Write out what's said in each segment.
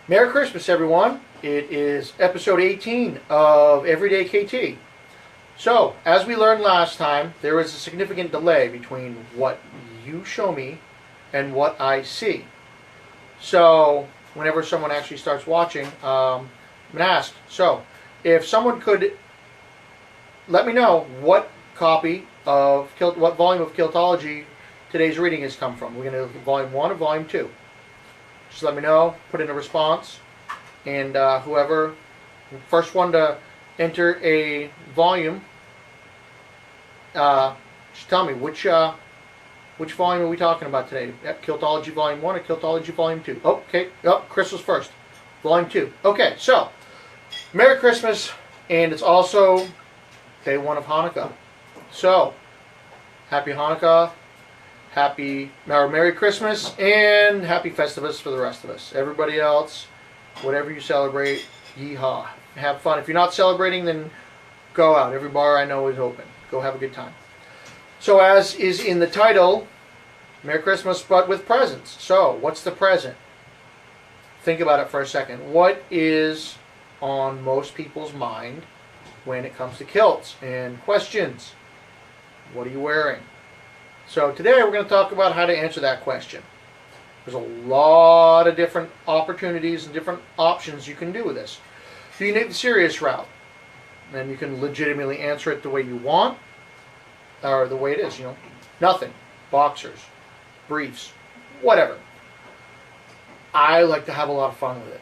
Merry Christmas, everyone. It is episode 18 of Everyday KT. So, as we learned last time, there is a significant delay between what you show me and what I see. So, whenever someone actually starts watching, I'm going to ask, so, if someone could let me know what volume of Kiltology today's reading has come from. We're going to look at volume 1 and volume 2. Just let me know, put in a response, and whoever, first one to enter a volume, just tell me which volume are we talking about today? Kiltology Volume 1 or Kiltology Volume 2? Oh, okay, Chris was first. Volume 2. Okay, so, Merry Christmas, and it's also day 1 of Hanukkah. So, Happy Hanukkah. Merry Christmas, and Happy Festivus for the rest of us. Everybody else, whatever you celebrate, yeehaw. Have fun. If you're not celebrating, then go out. Every bar I know is open. Go have a good time. So as is in the title, Merry Christmas, but with presents. So, what's the present? Think about it for a second. What is on most people's mind when it comes to kilts and questions? What are you wearing? So today we're going to talk about how to answer that question. There's a lot of different opportunities and different options you can do with this. So you can take the serious route, and you can legitimately answer it the way you want, or the way it is, nothing, boxers, briefs, whatever. I like to have a lot of fun with it.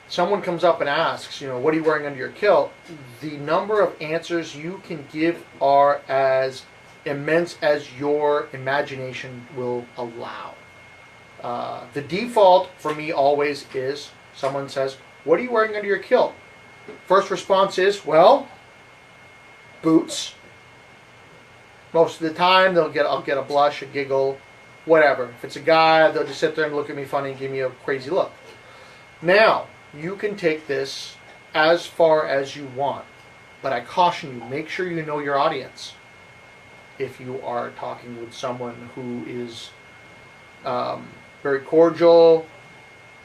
Someone comes up and asks, what are you wearing under your kilt? The number of answers you can give are as immense as your imagination will allow. The default for me always is someone says, what are you wearing under your kilt? First response is, well, boots. Most of the time I'll get a blush, a giggle, whatever. If it's a guy, they'll just sit there and look at me funny and give me a crazy look. Now, you can take this as far as you want, but I caution you, make sure you know your audience. If you are talking with someone who is very cordial,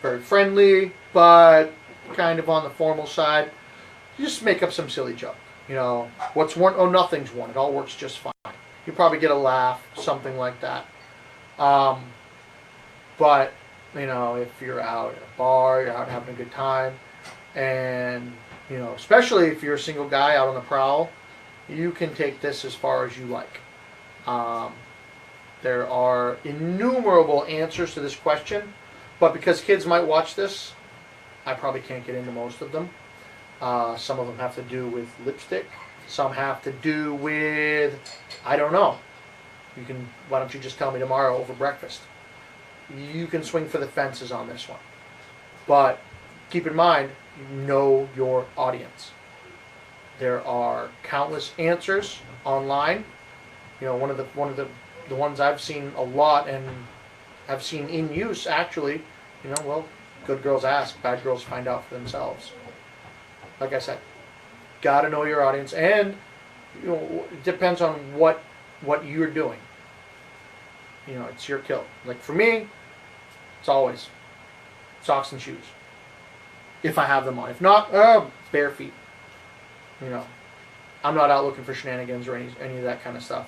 very friendly, but kind of on the formal side, you just make up some silly joke. What's one? Oh, nothing's one. It all works just fine. You probably get a laugh, something like that. But, if you're out at a bar, you're out having a good time, and, especially if you're a single guy out on the prowl, you can take this as far as you like. There are innumerable answers to this question, but because kids might watch this, I probably can't get into most of them. Some of them have to do with lipstick. Some have to do with, I don't know. Why don't you just tell me tomorrow over breakfast? You can swing for the fences on this one. But keep in mind, know your audience. There are countless answers online. One of the ones I've seen a lot and have seen in use actually, good girls ask, bad girls find out for themselves. Like I said, gotta know your audience, and it depends on what you're doing. It's your kilt. Like for me, it's always socks and shoes. If I have them on. If not, bare feet. I'm not out looking for shenanigans or any of that kind of stuff.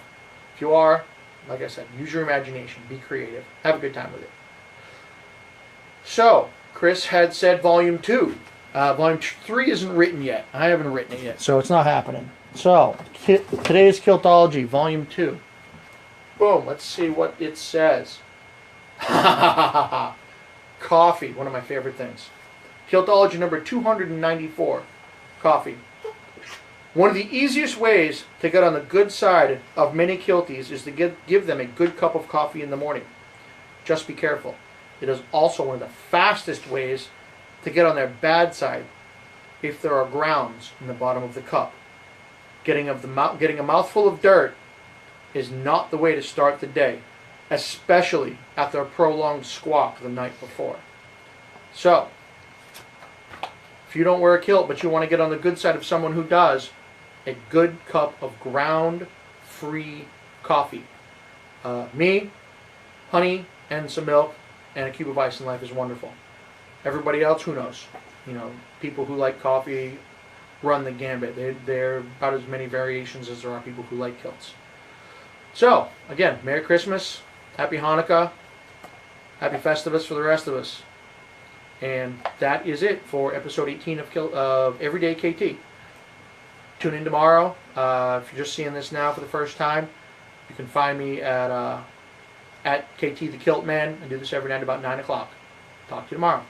If you are, like I said, use your imagination. Be creative. Have a good time with it. So, Chris had said Volume 2. Volume 3 isn't written yet. I haven't written it yet, so it's not happening. So, today's Kiltology, Volume 2. Boom, let's see what it says. Coffee, one of my favorite things. Kiltology number 294, coffee. One of the easiest ways to get on the good side of many kilties is to give them a good cup of coffee in the morning. Just be careful. It is also one of the fastest ways to get on their bad side if there are grounds in the bottom of the cup. Getting a mouthful of dirt is not the way to start the day, especially after a prolonged squawk the night before. So, if you don't wear a kilt but you want to get on the good side of someone who does, a good cup of ground-free coffee. Me, honey, and some milk, and a cube of ice in life is wonderful. Everybody else, who knows? You know, people who like coffee run the gambit. There are about as many variations as there are people who like kilts. So, again, Merry Christmas, Happy Hanukkah, Happy Festivus for the rest of us. And that is it for episode 18 of Everyday KT. Tune in tomorrow. If you're just seeing this now for the first time, you can find me at KT the Kilt Man. I do this every night about 9 o'clock. Talk to you tomorrow.